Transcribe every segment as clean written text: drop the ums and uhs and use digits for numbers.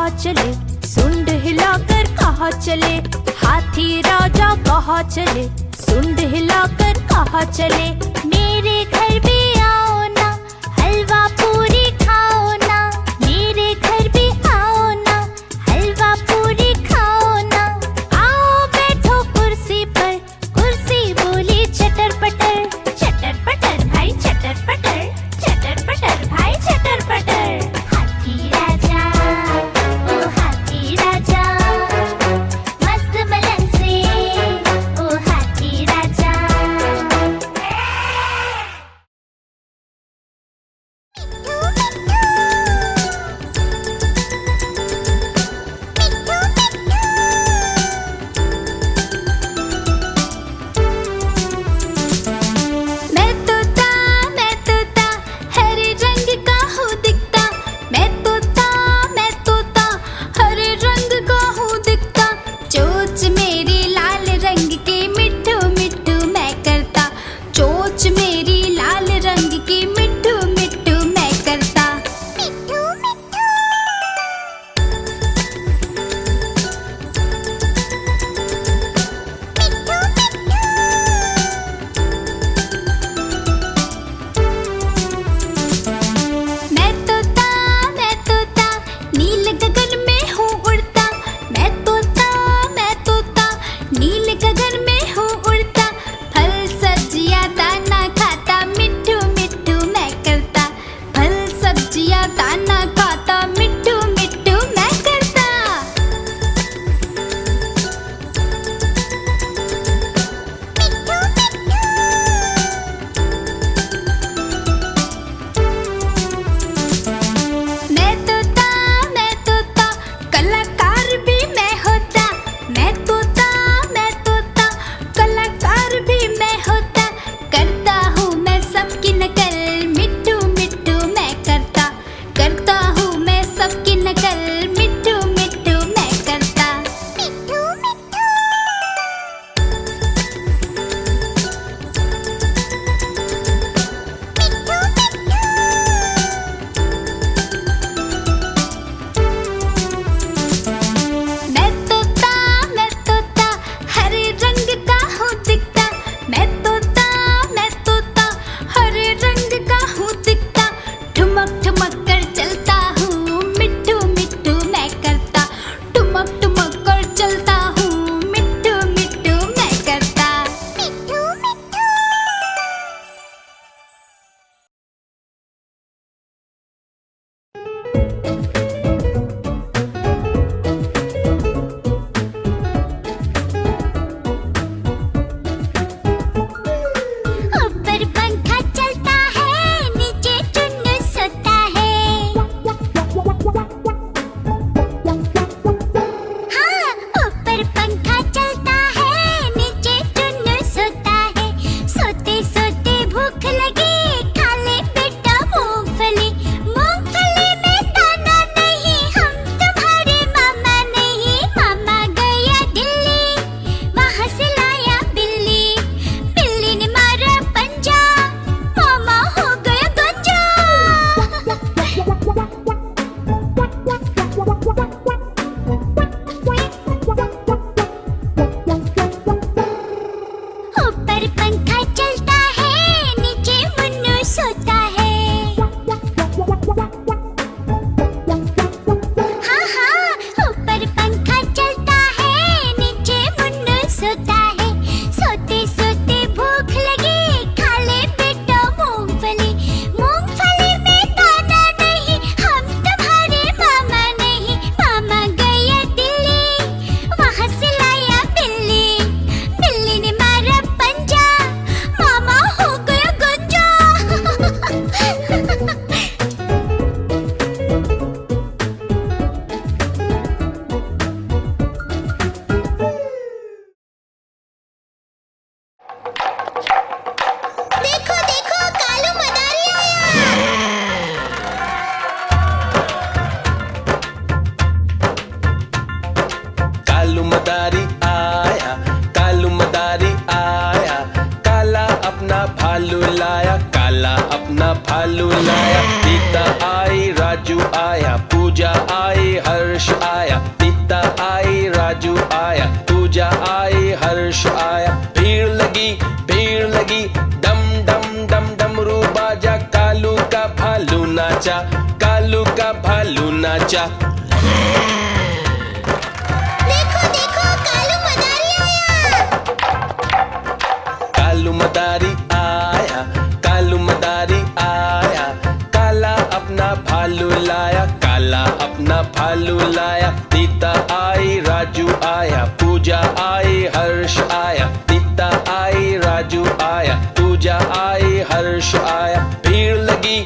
कहाँ चले, सुंड हिलाकर कहाँ चले। हाथी राजा कहाँ चले, सुंड हिलाकर कहाँ चले। मेरे घर भी आओ ना, हलवा पूरी खाओ ना। मेरे घर भी आओ ना, हलवा पूरी खाओ ना। आओ बैठो कुर्सी पर, कुर्सी बोली चटर पटर। चटर पटर भाई चटर पटर, चटर पटर भाई चटर पटर। हाथी राजा ओ हाथी राजा, मस्त मलन से ओ हाथी राजा। मैं तोता हरे रंग का हूँ दिखता। मैं तोता हरे रंग का हूँ दिखता। चोंच मेरी लाल रंग की मिट्ठू मिट्ठू मैं करता। चोंच मेरी लाल रंग की मिट्ठू मिट्ठू मैं करता। मिट्ठू मिट्ठू। मैं तोता नील गगन में हूँ उड़ता। मैं तोता नील गगन में हूँ उड़ता। फल सब्जियाँ दाना खाता, मिट्ठू मिट्ठू मैं करता। फल सब्जियाँ दाना खाता, मिट्ठू मिट्ठू मैं करता। मैं तोता कलाकार भी मैं होता। मैं तोता कलाकार भी मैं होता। करता हूँ मैं सबकी नकल, मिट्ठू मिट्ठू मैं करता। करता हूँ मैं सबकी नकल, मिट्ठू मिट्ठू मैं करता। मिट्ठू मिट्ठू। मैं तोता हरे रंग का हूँ दिखता। मैं तोता हरे रंग का हूँ दिखता। ठुमक ठुमक कर चलता हूँ, मिट्ठू मिट्ठू मैं करता। ठुमक ठुमक कर चलता हूँ, मिट्ठू मिट्ठू मैं करता। मिट्ठू मिट्ठू। ऊपर पंखा चलता है, नीचे चुन्नू सोता है। हाँ, ऊपर पंखा चलता है, नीचे चुन्नू सोता है। सोते सोते भूख लगी, खा ले बेटा मूंगफली। मूंगफली में दाना नहीं, हम तुम्हारे मामा नहीं। मामा गया दिल्ली, वहाँ से लाया बिल्ली। बिल्ली ने मारा पंजा, मामा हो गया गंजा। ऊपर पंखा चलता है, नीचे मुन्नू सोता है। हाँ, ऊपर पंखा चलता है, नीचे मुन्नू सोता है। सोते सोते भूख लगी, खा ले बेटा मूंगफली। मूंगफली में दाना नहीं, हम तुम्हारे मामा नहीं। मामा गया दिल्ली, वहाँ से लाया बिल्ली। बिल्ली ने मारा पंजा, मामा हो गया गंजा। देखो देखो कालू मदारी आया। कालू मदारी आया, कालू मदारी आया। काला अपना भालू लाया, काला अपना भालू लाया। सीता आई, राजू आया, पूजा आई, हर्ष कालू का भालू नाचा। देखो देखो कालू मदारी आया। कालू मदारी आया, कालू मदारी आया, काला अपना भालू लाया, काला अपना भालू लाया। नीता आई, राजू आया, पूजा आई, हर्ष आया। नीता आई, राजू आया, पूजा आई, हर्ष आया। भीड़ लगी,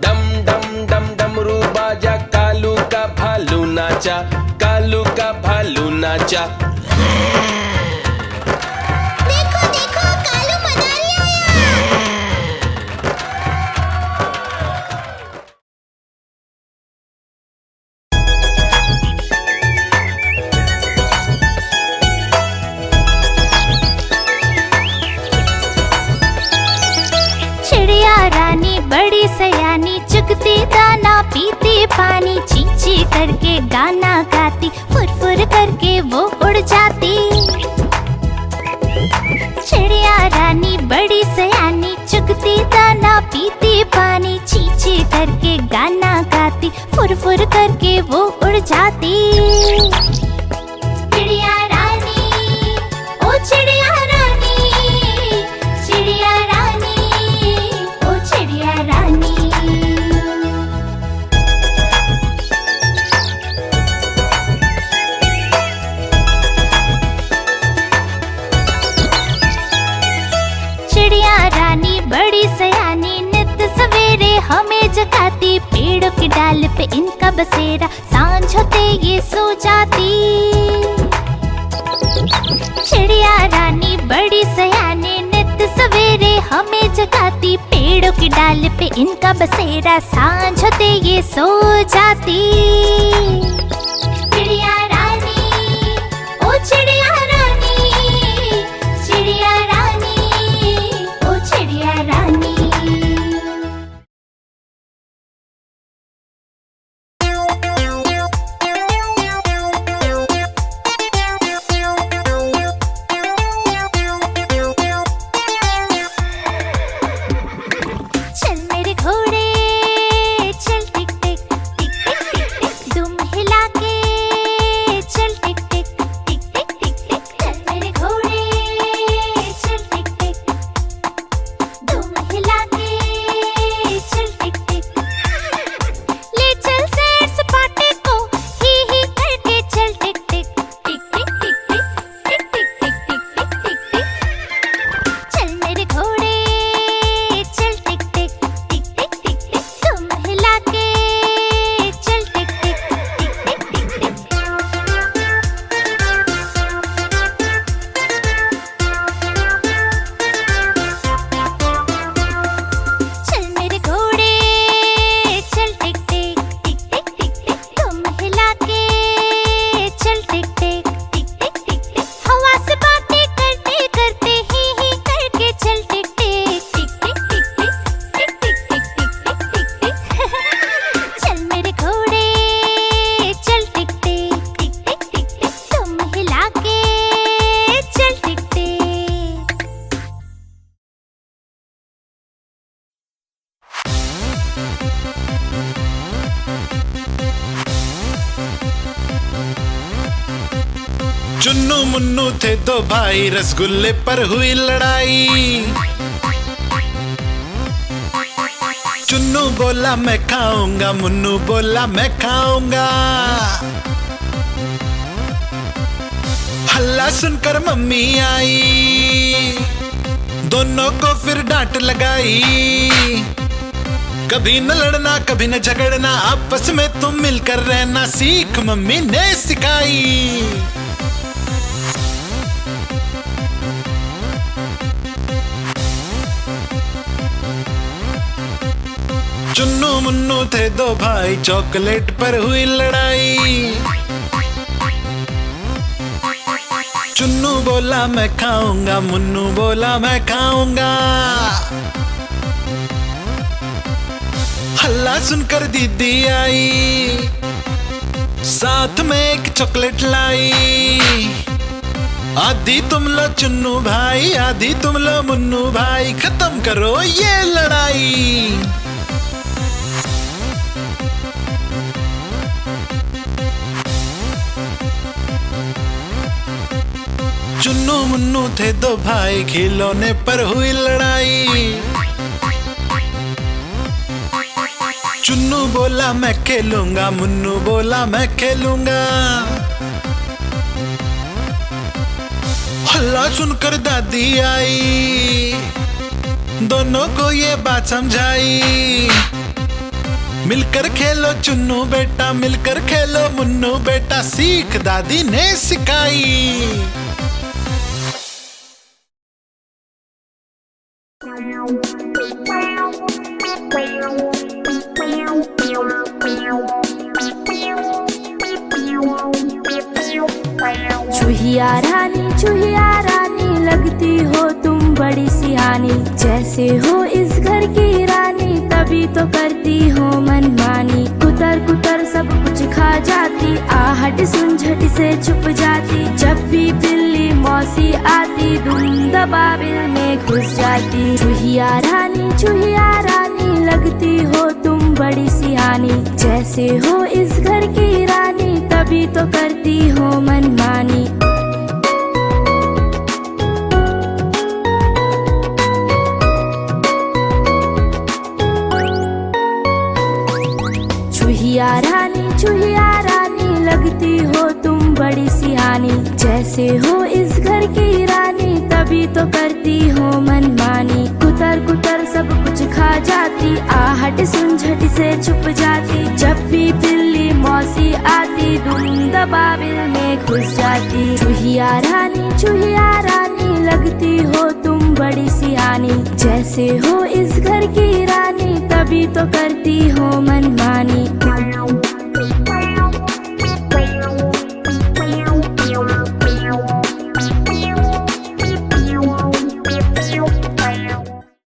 डम डम डम डमरू बाजा, कालू का भालू नाचा, कालू का भालू नाचा। देखो देखो कालू मदारी आया। चिड़िया रानी बड़ी सयानी, चुगती दाना पीती पानी, चींची करके गाना गाती, फुर करके वो उड़ जाती। चिड़िया रानी बड़ी सयानी, चुगती दाना पीती पानी, चींची करके गाना गाती, फुर करके वो उड़ जाती। चिड़िया रानी, ओ चिड़िया रानी, चिड़िया रानी, ओ चिड़िया रानी। चिड़िया रानी बड़ी सयानी, नित सवेरे हमें जगाती, पेड़ों की डाल पे इनका बसेरा, सांझ होते ये सो जाती। चिड़िया रानी बड़ी सयानी, नित सवेरे हमें जगाती, पेड़ों की डाल पे इनका बसेरा, सांझ होते ये सो जाती। चिड़िया रानी, ओ चिड़िया रानी, चिड़िया रानी, ओ चिड़िया रानी। चल मेरे घोड़े चल टिक टिक टिक टिक टिक टिक, दुम हिला के चल टिक टिक टिक टिक टिक टिक। चल मेरे घोड़े चल टिक टिक, दुम हिला के चल टिक टिक। ले चल सैर सपाटे को ही करके चल टिक टिक टिक टिक टिक टिक टिक टिक टिक टिक टिक टिक। चल मेरे घोड़े चल टिक टिक टिक टिक टिक टिक, तुम हिला के चल टिक टिक टिक टिक टिक टिक। चल मेरे घोड़े चल टिक टिक टिक टिक टिक टिक, तुम हिला के चल टिक टिक टिक टिक टिक टिक। हवा से बातें करते करते ही करके चल टिक टिक टिक टिक टिक टिक टिक टिक टिक टिक टिक टिक। चल मेरे घोड़े चल टिक टिक टिक टिक टिक टिक, तुम हिला के चल टिक टिक। चुन्नू मुन्नू थे दो भाई, रसगुल्ले पर हुई लड़ाई। चुन्नू बोला मैं खाऊंगा, मुन्नू बोला मैं खाऊंगा। हल्ला सुनकर मम्मी आई, दोनों को फिर डांट लगाई। कभी न लड़ना कभी न झगड़ना, आपस में तुम मिलकर रहना, सीख मम्मी ने सिखाई। चुन्नू मुन्नू थे दो भाई, चॉकलेट पर हुई लड़ाई। चुन्नू बोला मैं खाऊंगा, मुन्नू बोला मैं खाऊंगा। हल्ला सुनकर दीदी आई, साथ में एक चॉकलेट लाई। आधी तुम लो चुन्नू भाई, आधी तुम लो मुन्नू भाई, खत्म करो ये लड़ाई। चुन्नू मुन्नू थे दो भाई, खिलौने पर हुई लड़ाई। चुन्नू बोला मैं खेलूंगा, मुन्नू बोला मैं खेलूंगा। हल्ला सुनकर दादी आई, दोनों को ये बात समझाई। मिलकर खेलो चुन्नू बेटा, मिलकर खेलो मुन्नू बेटा, सीख दादी ने सिखाई। चूहिया रानी लगती हो तुम बड़ी सियानी। जैसे हो इस घर की रानी, तभी तो करती हो मनमानी। कुतर कुतर सब कुछ खा जाती, आहट सुन झट से छुप जाती। जब भी बिल्ली मौसी आती, धुंध बाबिल में घुस जाती। चूहिया रानी लगती हो तुम बड़ी सियानी। जैसे हो इस घर की रानी, तभी तो करती हो मनमानी। चूहिया रानी लगती हो तुम बड़ी सियानी। जैसे हो इस घर की रानी, तभी तो करती हो मनमानी। कुतर कुतर सब कुछ खा जाती, आहट सुन झट से छुप जाती। जब भी बिल्ली मौसी आती, धुंध बाबिल में घुस जाती। चूहिया रानी लगती हो तुम बड़ी सियानी। जैसे हो इस घर की रानी, तभी तो करती हो मनमानी।